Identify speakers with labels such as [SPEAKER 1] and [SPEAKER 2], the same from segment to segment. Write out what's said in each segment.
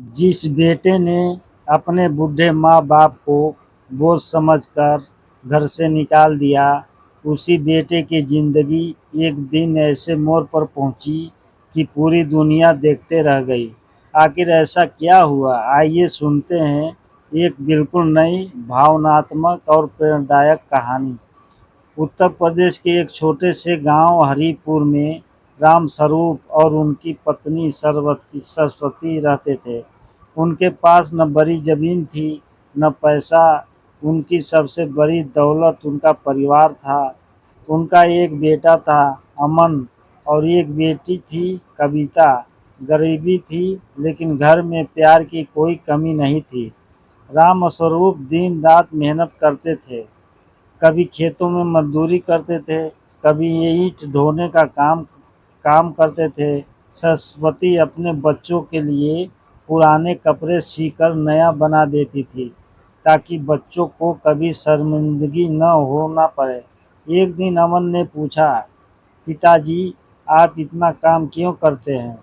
[SPEAKER 1] जिस बेटे ने अपने बूढ़े माँ बाप को बोझ समझकर घर से निकाल दिया, उसी बेटे की जिंदगी एक दिन ऐसे मोड़ पर पहुंची कि पूरी दुनिया देखते रह गई। आखिर ऐसा क्या हुआ, आइए सुनते हैं एक बिल्कुल नई भावनात्मक और प्रेरणादायक कहानी। उत्तर प्रदेश के एक छोटे से गांव हरिपुर में राम स्वरूप और उनकी पत्नी सरस्वती रहते थे। उनके पास न बड़ी जमीन थी, न पैसा। उनकी सबसे बड़ी दौलत उनका परिवार था। उनका एक बेटा था, अमन, और एक बेटी थी, कविता। गरीबी थी, लेकिन घर में प्यार की कोई कमी नहीं थी। राम स्वरूप दिन रात मेहनत करते थे। कभी खेतों में मजदूरी करते थे, कभी ईंट ढोने का काम काम करते थे। सरस्वती अपने बच्चों के लिए पुराने कपड़े सीकर नया बना देती थी, ताकि बच्चों को कभी शर्मिंदगी न होना पड़े। एक दिन अमन ने पूछा, पिताजी, आप इतना काम क्यों करते हैं?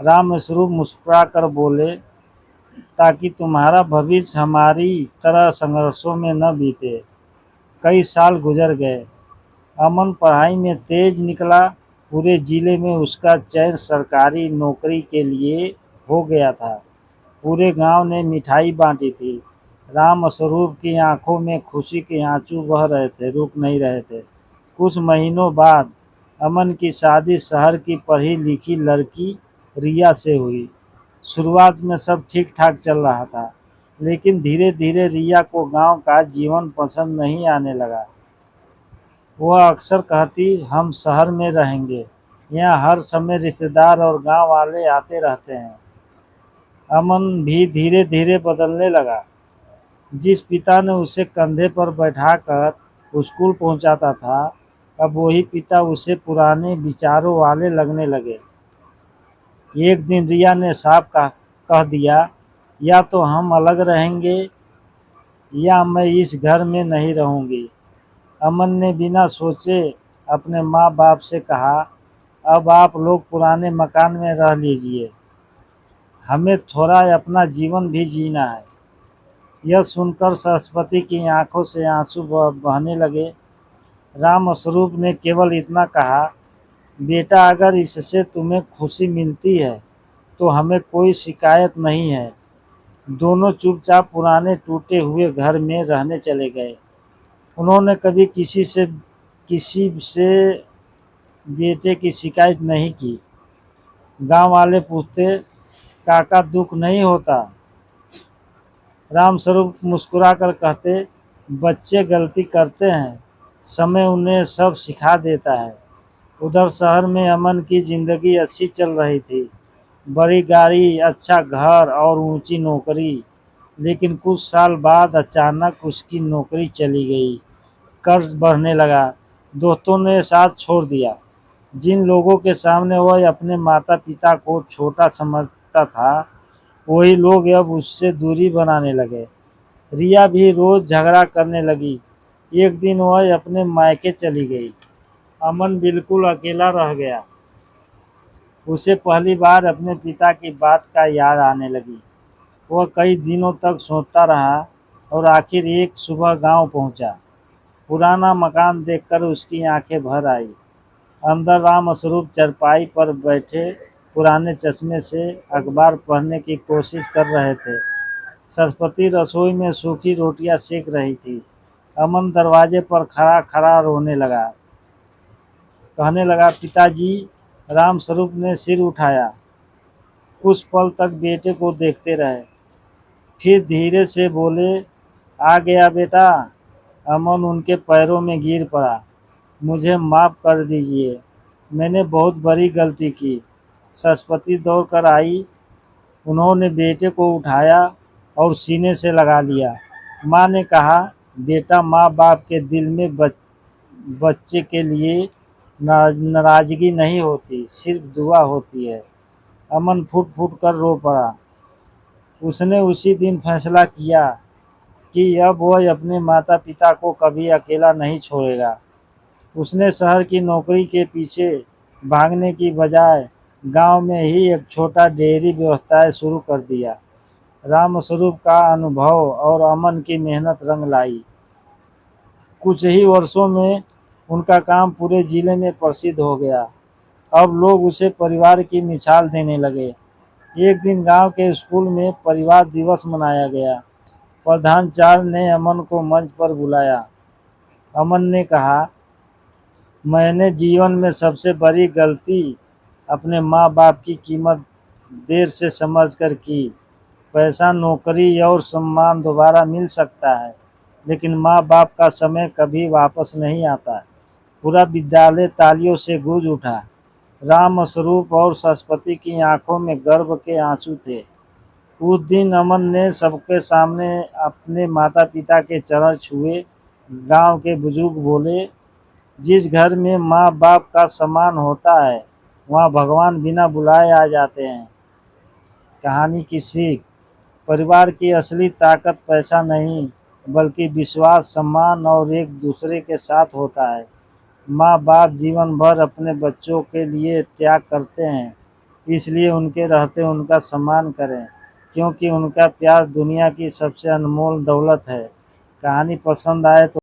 [SPEAKER 1] रामस्वरूप मुस्कुराकर बोले, ताकि तुम्हारा भविष्य हमारी तरह संघर्षों में न बीते। कई साल गुजर गए। अमन पढ़ाई में तेज निकला। पूरे जिले में उसका चयन सरकारी नौकरी के लिए हो गया था। पूरे गांव ने मिठाई बांटी थी। राम स्वरूप की आंखों में खुशी के आंसू बह रहे थे, रुक नहीं रहे थे। कुछ महीनों बाद अमन की शादी शहर की पढ़ी लिखी लड़की रिया से हुई। शुरुआत में सब ठीक ठाक चल रहा था, लेकिन धीरे धीरे रिया को गांव का जीवन पसंद नहीं आने लगा। वह अक्सर कहती, हम शहर में रहेंगे, यहाँ हर समय रिश्तेदार और गांव वाले आते रहते हैं। अमन भी धीरे धीरे बदलने लगा। जिस पिता ने उसे कंधे पर बैठाकर स्कूल पहुंचाता था, अब वही पिता उसे पुराने विचारों वाले लगने लगे। एक दिन रिया ने साफ कह दिया, या तो हम अलग रहेंगे या मैं इस घर में नहीं रहूंगी। अमन ने बिना सोचे अपने माँ बाप से कहा, अब आप लोग पुराने मकान में रह लीजिए, हमें थोड़ा अपना जीवन भी जीना है। यह सुनकर सरस्वती की आंखों से आंसू बहने लगे। राम स्वरूप ने केवल इतना कहा, बेटा, अगर इससे तुम्हें खुशी मिलती है तो हमें कोई शिकायत नहीं है। दोनों चुपचाप पुराने टूटे हुए घर में रहने चले गए। उन्होंने कभी किसी से बेटे की शिकायत नहीं की। गांव वाले पूछते, काका, दुख नहीं होता? रामस्वरूप मुस्कुराकर कहते, बच्चे गलती करते हैं, समय उन्हें सब सिखा देता है। उधर शहर में अमन की जिंदगी अच्छी चल रही थी। बड़ी गाड़ी, अच्छा घर और ऊंची नौकरी। लेकिन कुछ साल बाद अचानक उसकी नौकरी चली गई। कर्ज बढ़ने लगा। दोस्तों ने साथ छोड़ दिया। जिन लोगों के सामने वह अपने माता पिता को छोटा समझता था, वही लोग अब उससे दूरी बनाने लगे। रिया भी रोज झगड़ा करने लगी। एक दिन वह अपने मायके चली गई। अमन बिल्कुल अकेला रह गया। उसे पहली बार अपने पिता की बात का याद आने लगी। वह कई दिनों तक सोचता रहा और आखिर एक सुबह गांव पहुंचा। पुराना मकान देखकर उसकी आंखें भर आई। अंदर रामस्वरूप चारपाई पर बैठे पुराने चश्मे से अखबार पढ़ने की कोशिश कर रहे थे। सरस्वती रसोई में सूखी रोटियां सेक रही थी। अमन दरवाजे पर खड़ा खड़ा रोने लगा। कहने लगा, पिताजी। रामस्वरूप ने सिर उठाया। कुछ पल तक बेटे को देखते रहे, फिर धीरे से बोले, आ गया बेटा। अमन उनके पैरों में गिर पड़ा। मुझे माफ़ कर दीजिए, मैंने बहुत बड़ी गलती की। सरस्वती दौड़कर आई। उन्होंने बेटे को उठाया और सीने से लगा लिया। माँ ने कहा, बेटा, माँ बाप के दिल में बच्चे के लिए नाराजगी नहीं होती, सिर्फ दुआ होती है। अमन फूट फूट कर रो पड़ा। उसने उसी दिन फैसला किया कि अब वह अपने माता पिता को कभी अकेला नहीं छोड़ेगा। उसने शहर की नौकरी के पीछे भागने की बजाय गांव में ही एक छोटा डेयरी व्यवसाय शुरू कर दिया। रामस्वरूप का अनुभव और अमन की मेहनत रंग लाई। कुछ ही वर्षों में उनका काम पूरे जिले में प्रसिद्ध हो गया। अब लोग उसे परिवार की मिसाल देने लगे। एक दिन गांव के स्कूल में परिवार दिवस मनाया गया। प्रधानाचार्य ने अमन को मंच पर बुलाया। अमन ने कहा, मैंने जीवन में सबसे बड़ी गलती अपने माँ बाप की कीमत देर से समझकर की। पैसा, नौकरी और सम्मान दोबारा मिल सकता है, लेकिन माँ बाप का समय कभी वापस नहीं आता। पूरा विद्यालय तालियों से गूंज उठा। रामस्वरूप और सरस्वती की आंखों में गर्व के आंसू थे। उस दिन अमन ने सबके सामने अपने माता पिता के चरण छुए। गांव के बुजुर्ग बोले, जिस घर में माँ बाप का सम्मान होता है वहाँ भगवान बिना बुलाए आ जाते हैं। कहानी की सीख, परिवार की असली ताकत पैसा नहीं बल्कि विश्वास, सम्मान और एक दूसरे के साथ होता है। माँ बाप जीवन भर अपने बच्चों के लिए त्याग करते हैं, इसलिए उनके रहते उनका सम्मान करें, क्योंकि उनका प्यार दुनिया की सबसे अनमोल दौलत है। कहानी पसंद आए तो